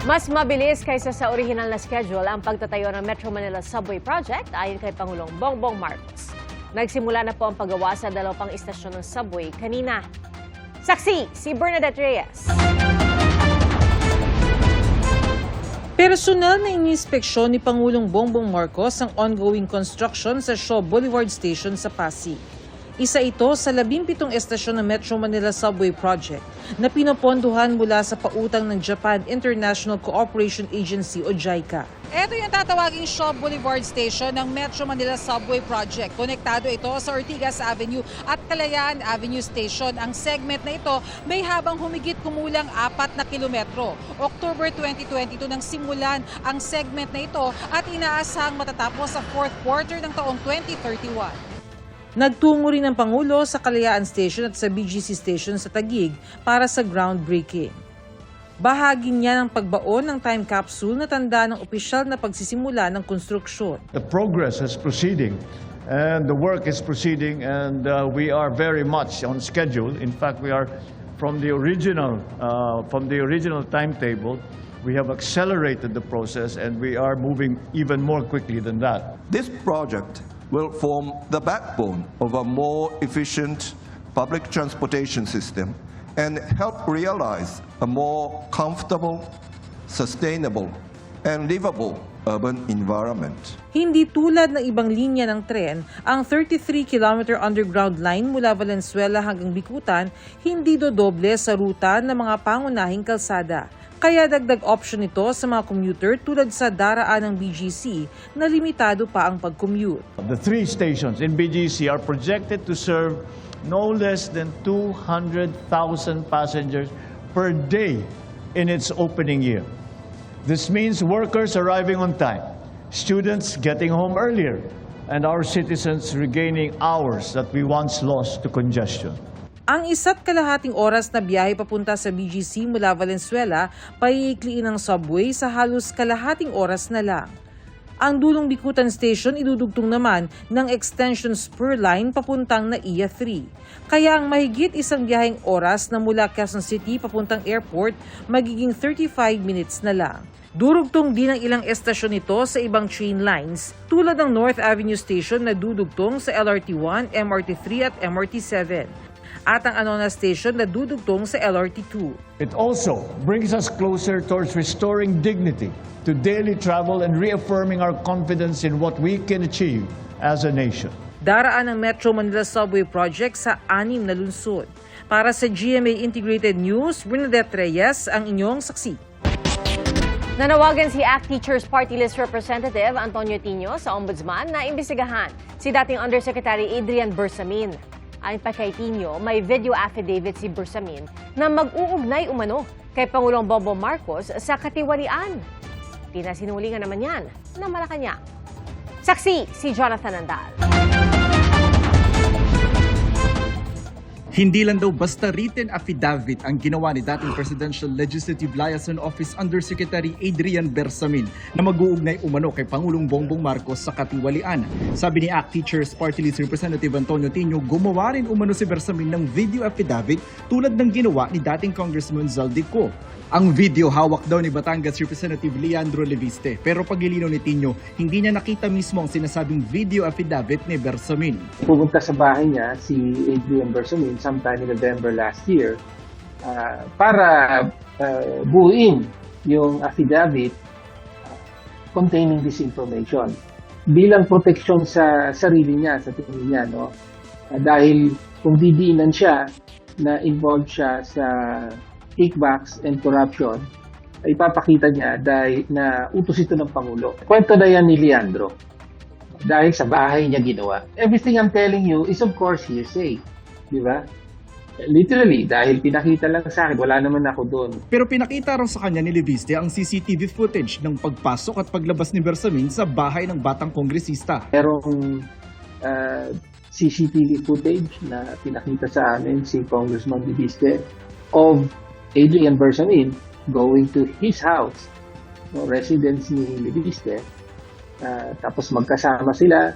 Mas mabilis kaysa sa original na schedule ang pagtatayo ng Metro Manila Subway Project ayon kay Pangulong Bongbong Marcos. Nagsimula na po ang paggawa sa 2 istasyon ng subway kanina. Saksi, si Bernadette Reyes. Personal na iniinspeksyon ni Pangulong Bongbong Marcos ang ongoing construction sa Shaw Boulevard Station sa Pasig. Isa ito sa 17 estasyon ng Metro Manila Subway Project na pinopondohan mula sa pautang ng Japan International Cooperation Agency o JICA. Ito yung tatawaging Shaw Boulevard Station ng Metro Manila Subway Project. Konektado ito sa Ortigas Avenue at Kalayaan Avenue Station. Ang segment na ito may habang humigit kumulang 4 na kilometro. October 2022 nang simulan ang segment na ito at inaasahang matatapos sa 4th quarter ng taong 2031. Nagtungo rin ang Pangulo sa Kalayaan Station at sa BGC Station sa Taguig para sa groundbreaking. Bahagi niya ng pagbaon ng time capsule na tanda ng opisyal na pagsisimula ng konstruksyon. The progress is proceeding and the work is proceeding and we are very much on schedule. In fact, we are from the original timetable. We have accelerated the process and we are moving even more quickly than that. This project will form the backbone of a more efficient public transportation system and help realize a more comfortable, sustainable, and livable urban environment. Hindi tulad ng ibang linya ng tren, ang 33-kilometer underground line mula Valenzuela hanggang Bikutan hindi dodoble sa ruta ng mga pangunahing kalsada. Kaya dagdag option ito sa mga commuter tulad sa daraan ng BGC na limitado pa ang pag-commute. The 3 stations in BGC are projected to serve no less than 200,000 passengers per day in its opening year. This means workers arriving on time, students getting home earlier, and our citizens regaining hours that we once lost to congestion. Ang 1.5 oras na biyahe papunta sa BGC mula Valenzuela, paiikliin ng subway sa halos kalahating oras na lang. Ang Dulong Bikutan Station idudugtong naman ng extension spur line papuntang NAIA 3. Kaya ang mahigit 1 biyaheng oras na mula Quezon City papuntang airport magiging 35 minutes na lang. Durugtong din ang ilang estasyon nito sa ibang train lines tulad ng North Avenue Station na dudugtong sa LRT1, MRT3 at MRT7. At ang Anona Station na dudugtong sa LRT2. It also brings us closer towards restoring dignity to daily travel and reaffirming our confidence in what we can achieve as a nation. Daraan ang Metro Manila Subway Project sa 6 na lungsod. Para sa GMA Integrated News, Bernadette Reyes ang inyong saksi. Nanawagan si ACT Teachers Party List Representative Antonio Tino sa Ombudsman na imbestigahan si dating Undersecretary Adrian Bersamin. Ayon pa kay Tino, may video affidavit si Bersamin na mag-uugnay umano kay Pangulong Bongbong Marcos sa katiwalian. Pinasinulingan naman yan na Malacanang. Saksi, si Jonathan Andal. Hindi lang daw basta written affidavit ang ginawa ni dating Presidential Legislative Liaison Office Undersecretary Adrian Bersamin na mag-uugnay umano kay Pangulong Bongbong Marcos sa katiwalian. Sabi ni ACT Teachers Party List Representative Antonio Tino, gumawa rin umano si Bersamin ng video affidavit tulad ng ginawa ni dating Congressman Zaldico. Ang video hawak daw ni Batangas Representative Leandro Leviste, pero pagilinaw ni Tino, hindi niya nakita mismo ang sinasabing video affidavit ni Bersamin. Pumunta sa bahay niya si Adrian Bersamin sometime in November last year para buuin yung affidavit containing this information bilang proteksyon sa sarili niya, sa tingin niya, no? Dahil kung didiinan siya na involved siya sa kickbacks and corruption, ay ipapakita niya dahil na utos ito ng Pangulo. Kwento na yan ni Leandro dahil sa bahay niya ginawa. Everything I'm telling you is of course hearsay. Di ba? Literally, dahil pinakita lang sa akin, wala naman ako doon. Pero pinakita raw sa kanya ni Leviste ang CCTV footage ng pagpasok at paglabas ni Bersamin sa bahay ng batang kongresista. Merong CCTV footage na pinakita sa amin si Congressman Leviste of Adrian Bersamin going to his house, no, residence ni Leviste, tapos magkasama sila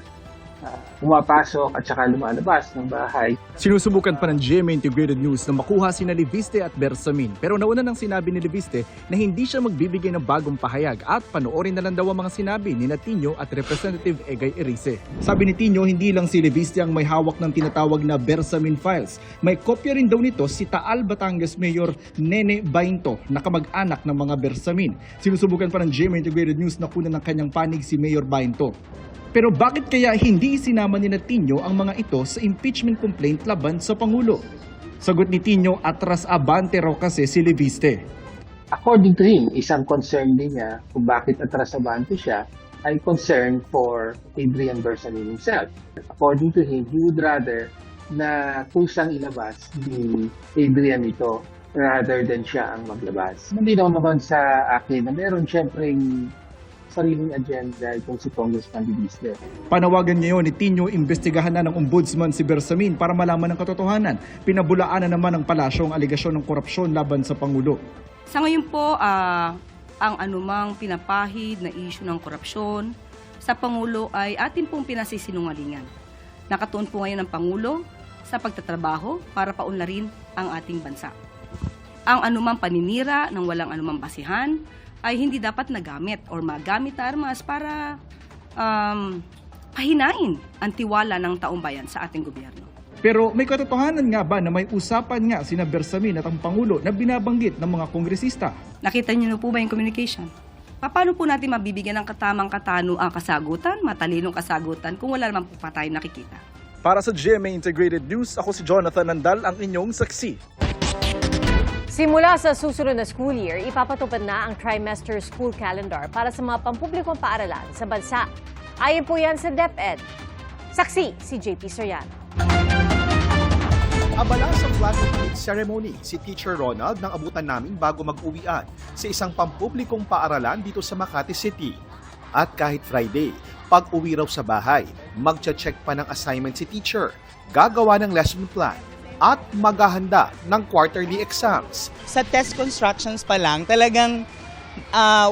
pumapasok at saka lumalabas ng bahay. Sinusubukan pa ng GMA Integrated News na makuha sina Leviste at Bersamin, pero nauna nang sinabi ni Leviste na hindi siya magbibigay ng bagong pahayag at panoorin na lang daw ang mga sinabi ni Tino at Representative Egay Erice. Sabi ni Tino, hindi lang si Leviste ang may hawak ng tinatawag na Bersamin files. May kopya rin daw nito si Taal Batangas Mayor Nene Bainto na kamag-anak ng mga Bersamin. Sinusubukan pa ng GMA Integrated News na kunan ng kanyang panig si Mayor Bainto. Pero bakit kaya hindi isinama ni Tino ang mga ito sa impeachment complaint laban sa Pangulo? Sagot ni Tino, atras abante raw kasi si Leviste. According to him, isang concern din niya kung bakit atras abante siya ay concern for Adrian Bersamin himself. According to him, he would rather na kusang ilabas ni Adrian ito rather than siya ang maglabas. Malinaw naman sa akin na meron siyempreng sariling agenda itong si Congressman Leviste. Panawagan ngayon ni Tino, imbestigahan na ng ombudsman si Bersamin para malaman ang katotohanan. Pinabulaan na naman ng palasyo ang aligasyon ng korupsyon laban sa Pangulo. Sa ngayon po, ang anumang pinapahid na issue ng korupsyon sa Pangulo ay atin pong pinasisinungalingan. Nakatuon po ngayon ang Pangulo sa pagtatrabaho para paunlarin ang ating bansa. Ang anumang paninira ng walang anumang basihan ay hindi dapat nagamit or magamit na armas para pahinain ang tiwala ng taong bayan sa ating gobyerno. Pero may katotohanan nga ba na may usapan nga sina Bersamin at ang Pangulo na binabanggit ng mga kongresista? Nakita niyo na po ba yung communication? Paano po natin mabibigyan ng katamang ang kasagutan, matalinong kasagutan kung wala naman po pa tayo nakikita? Para sa GMA Integrated News, ako si Jonathan Nandal, ang inyong saksi. Simula sa susunod na school year, ipapatupad na ang trimester school calendar para sa mga pampublikong paaralan sa bansa. Ayon po yan sa DepEd. Saksi si JP Soriano. Abala sa flag of plate ceremony si Teacher Ronald nang abutan namin bago mag-uwian sa isang pampublikong paaralan dito sa Makati City. At kahit Friday, pag uwi raw sa bahay, magcha-check pa ng assignment si teacher, gagawa ng lesson plan, at maghahanda ng quarterly exams. Sa test constructions pa lang, talagang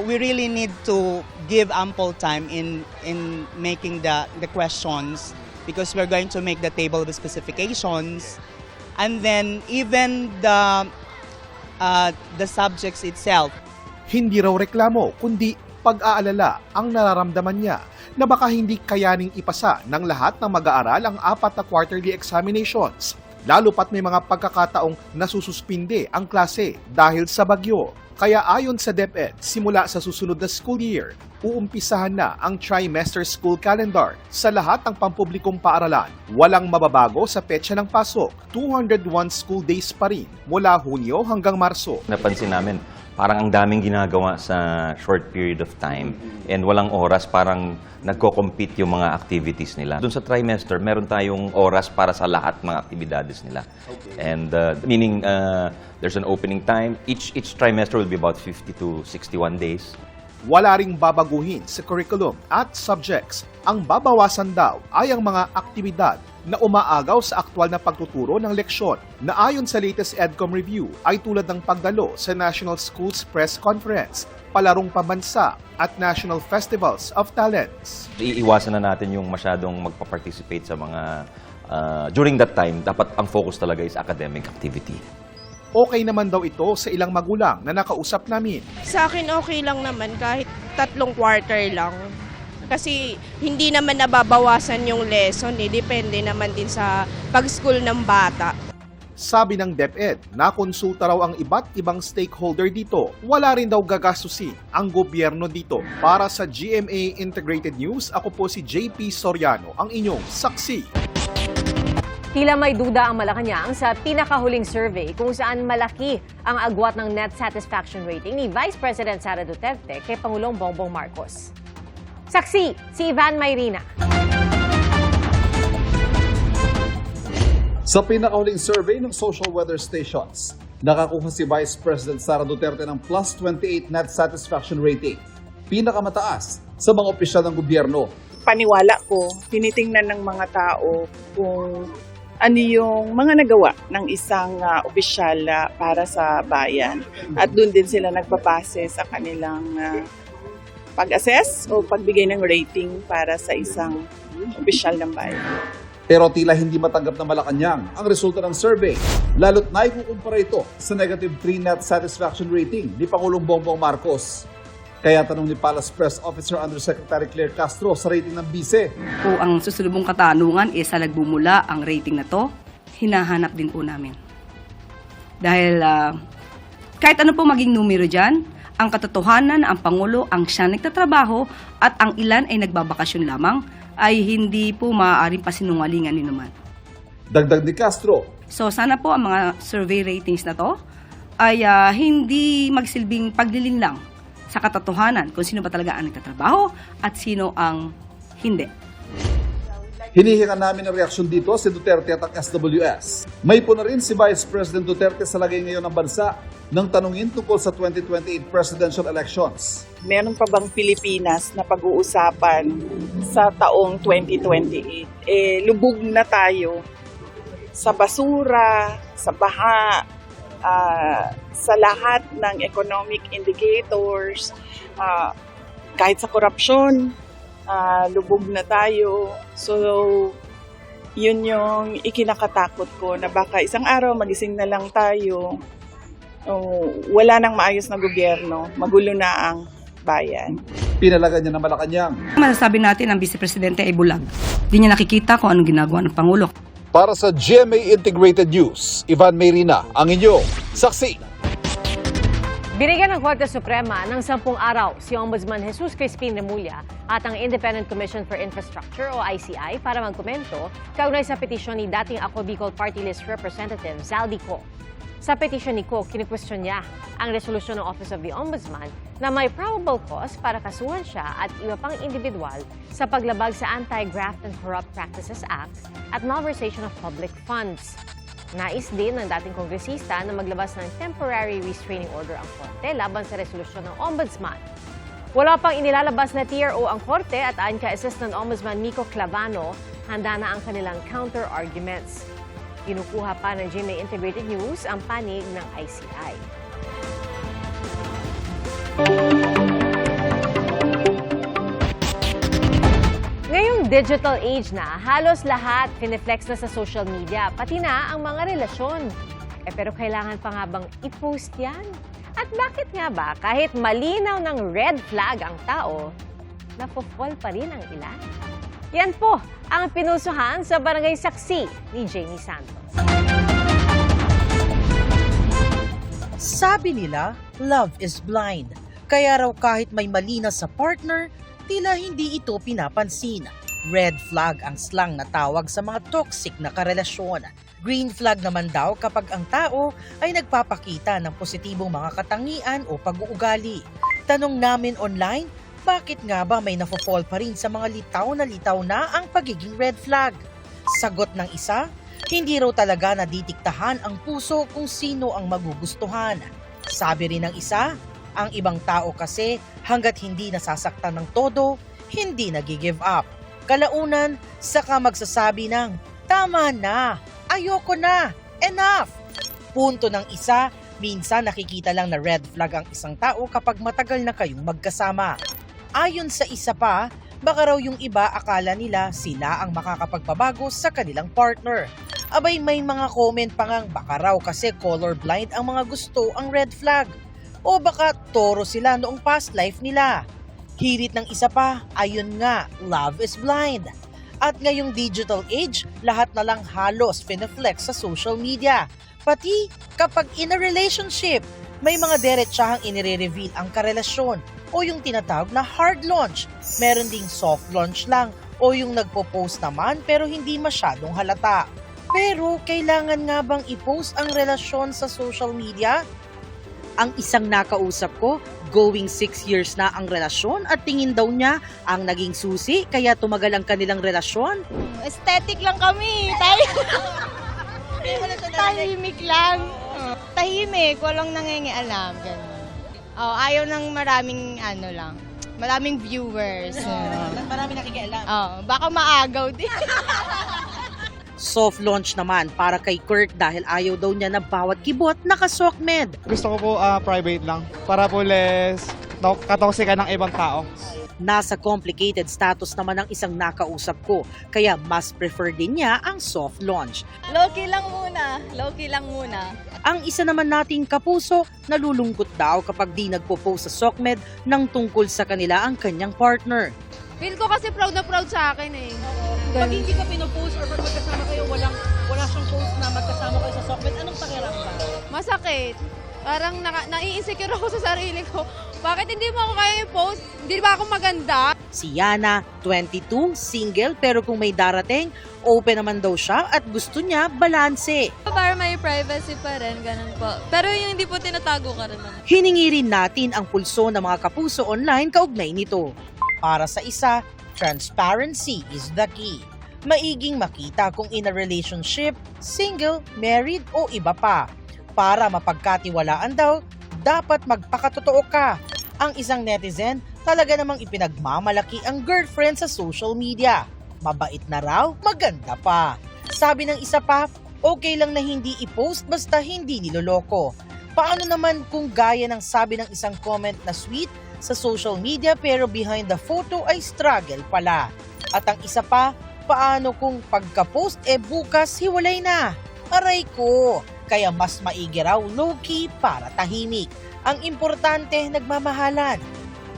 we really need to give ample time in making the questions because we're going to make the table of specifications, and then even the subjects itself. Hindi raw reklamo, kundi pag-aalala ang nararamdaman niya na baka hindi kayaning ipasa ng lahat ng mag-aaral ang 4 na quarterly examinations. Lalo pat may mga pagkakataong nasususpinde ang klase dahil sa bagyo. Kaya ayon sa DepEd, simula sa susunod na school year, uumpisahan na ang trimester school calendar sa lahat ng pampublikong paaralan. Walang mababago sa petsa ng pasok, 201 school days pa rin mula Hunyo hanggang Marso. Napansin namin, parang ang daming ginagawa sa short period of time and walang oras, parang nagko-compete yung mga activities nila. Doon sa trimester, meron tayong oras para sa lahat mga aktibidades nila. Okay. And meaning there's an opening time. Each trimester will be about 50 to 61 days. Wala ring babaguhin sa curriculum at subjects. Ang babawasan daw ay ang mga aktibidad na umaagaw sa aktwal na pagtuturo ng leksyon na ayon sa latest EDCOM review ay tulad ng pagdalo sa National Schools Press Conference, palarong pambansa at National Festivals of Talents. Iiwasan na natin yung masyadong magpa-participate sa mga during that time, dapat ang focus talaga is academic activity. Okay naman daw ito sa ilang magulang na nakausap namin. Sa akin okay lang naman kahit 3 quarter lang. Kasi hindi naman nababawasan yung lesson depende naman din sa pag-school ng bata. Sabi ng DepEd, nakonsulta raw ang iba't ibang stakeholder dito. Wala rin daw gagastusin ang gobyerno dito. Para sa GMA Integrated News, ako po si JP Soriano, ang inyong saksi. Tila may duda ang Malacanang sa pinakahuling survey kung saan malaki ang agwat ng net satisfaction rating ni Vice President Sara Duterte kay Pangulong Bongbong Marcos. Saksi si Ivan Mayrina. Sa pinakahuling survey ng social weather stations, nakakuha si Vice President Sara Duterte ng plus 28 net satisfaction rating. Pinakamataas sa mga opisyal ng gobyerno. Paniwala ko, tinitingnan ng mga tao kung ano yung mga nagawa ng isang opisyal para sa bayan. At doon din sila nagpapase sa kanilang pag-assess o pagbigay ng rating para sa isang opisyal ng bayan. Pero tila hindi matanggap na Malacanang ang resulta ng survey, lalo't naikukumpara ito sa negative 3 net satisfaction rating ni Pangulong Bongbong Marcos. Kaya tanong ni Palace Press Officer Undersecretary Claire Castro sa rating ng bise. Po ang susunod katanungan sa nagbumula ang rating na to, hinahanap din po namin. Dahil kahit ano po maging numero dyan, ang katotohanan, ang Pangulo, ang siya nagtatrabaho at ang ilan ay nagbabakasyon lamang, ay hindi po maaaring pasinungalingan ni naman. Dagdag ni Castro. So sana po ang mga survey ratings na to ay hindi magsilbing paglilin lang sa katotohanan kung sino ba talaga ang nagtatrabaho at sino ang hindi. Hinihingan namin ang reaksyon dito si Duterte at ang SWS. May po na rin si Vice President Duterte sa lagay ngayon ng bansa nang tanungin tungkol sa 2028 presidential elections. Meron pa bang Pilipinas na pag-uusapan sa taong 2028? Lubog na tayo sa basura, sa baha, sa lahat ng economic indicators, kahit sa korupsyon, lubog na tayo. So, yun yung ikinakatakot ko na baka isang araw magising na lang tayo, wala nang maayos na gobyerno, magulo na ang bayan. Pinalagan niya na Malacanang. Masasabi natin ang Vice Presidente ay bulag. Hindi niya nakikita kung anong ginagawa ng Pangulo. Para sa GMA Integrated News, Ivan Mayrina, ang inyong saksi. Binigyan ng Korte Suprema ng 10 araw si Ombudsman Jesus Crispin Remulla at ang Independent Commission for Infrastructure o ICI para magkomento kaugnay sa petisyon ni dating Ako Bicol Party List Representative Zaldi Co. Sa petisyon ni Co, kinikwestiyon niya ang resolusyon ng Office of the Ombudsman na may probable cause para kasuhan siya at iba pang individual sa paglabag sa Anti-Graft and Corrupt Practices Act at malversation of public funds. Nais din ng dating kongresista na maglabas ng temporary restraining order ang Korte laban sa resolusyon ng Ombudsman. Wala pang inilalabas na TRO ang Korte at ayon kay Assistant Ombudsman Miko Clavano, handa na ang kanilang counter-arguments. Kinukuha pa ng GMA Integrated News ang panig ng ICI. Ngayong digital age na, halos lahat pineflex na sa social media, pati na ang mga relasyon. Pero kailangan pa nga bang i-post yan? At bakit nga ba kahit malinaw ng red flag ang tao, napofall pa rin ang ilan? Yan po ang pinusuhan sa Barangay Saksi ni Jamie Santos. Sabi nila, love is blind. Kaya raw kahit may mali na sa partner, tila hindi ito pinapansin. Red flag ang slang na tawag sa mga toxic na karelasyon. Green flag naman daw kapag ang tao ay nagpapakita ng positibong mga katangian o pag-uugali. Tanong namin online, bakit nga ba may nafo-fall pa rin sa mga litaw na ang pagiging red flag? Sagot ng isa, hindi raw talaga naditiktahan ang puso kung sino ang magugustuhan. Sabi rin ng isa, ang ibang tao kasi hanggat hindi nasasaktan ng todo, hindi nag-give up. Kalaunan, saka magsasabi ng, tama na, ayoko na, enough. Punto ng isa, minsan nakikita lang na red flag ang isang tao kapag matagal na kayong magkasama. Ayon sa isa pa, baka raw yung iba akala nila sila ang makakapagpabago sa kanilang partner. Abay may mga comment pa ngang baka raw kasi colorblind ang mga gusto ang red flag. O baka toro sila noong past life nila. Hirit ng isa pa, ayun nga, love is blind. At ngayong digital age, lahat na lang halos pineflex sa social media. Pati kapag in a relationship, may mga diretsahang inire-reveal ang karelasyon o yung tinatawag na hard launch. Meron ding soft launch lang o yung nagpo-post naman pero hindi masyadong halata. Pero kailangan nga bang i-post ang relasyon sa social media? Ang isang nakausap ko, going 6 years na ang relasyon at tingin daw niya ang naging susi kaya tumagal ang kanilang relasyon. Aesthetic lang kami. Tahimik lang. Tahimik, walang nangingialam. Ganun. Ayaw ng maraming viewers. Marami nakikialam. Baka maagaw din. Soft launch naman para kay Kurt dahil ayaw daw niya na bawat kibot nakasokmed. Gusto ko po private lang para po less katoksika ng ibang tao. Nasa complicated status naman ang isang nakausap ko, kaya mas prefer din niya ang soft launch. Low-key lang muna. Ang isa naman nating kapuso, nalulungkot daw kapag di nagpo-post sa SOCMED ng tungkol sa kanila ang kanyang partner. Feel ko kasi proud na proud sa akin eh. Pag hindi ka pinopost or pag magkasama kayo, wala siyang post na magkasama kayo sa SOCMED, anong pakiramdam? Masakit. Parang nai-insecure ako sa sarili ko. Bakit hindi mo ako kaya i-post? Hindi ba ako maganda? Si Yana, 22, single, pero kung may darating, open naman daw siya at gusto niya balanse. Para may privacy pa rin, ganun po. Pero yung hindi po tinatago ka rin naman. Hiningi rin natin ang pulso ng mga kapuso online kaugnay nito. Para sa isa, transparency is the key. Maiging makita kung in a relationship, single, married o iba pa. Para mapagkatiwalaan daw, dapat magpakatotoo ka. Ang isang netizen talaga namang ipinagmamalaki ang girlfriend sa social media. Mabait na raw, maganda pa. Sabi ng isa pa, okay lang na hindi i-post basta hindi niloloko. Paano naman kung gaya ng sabi ng isang comment na sweet sa social media pero behind the photo ay struggle pala? At ang isa pa, paano kung pagka-post bukas hiwalay na? Aray ko! Kaya mas maigi raw low-key para tahimik. Ang importante, nagmamahalan.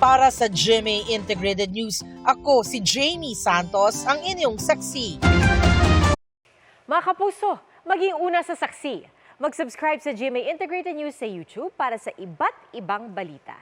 Para sa GMA Integrated News, ako si Jamie Santos, ang inyong saksi. Mga kapuso, maging una sa saksi. Mag-subscribe sa GMA Integrated News sa YouTube para sa iba't ibang balita.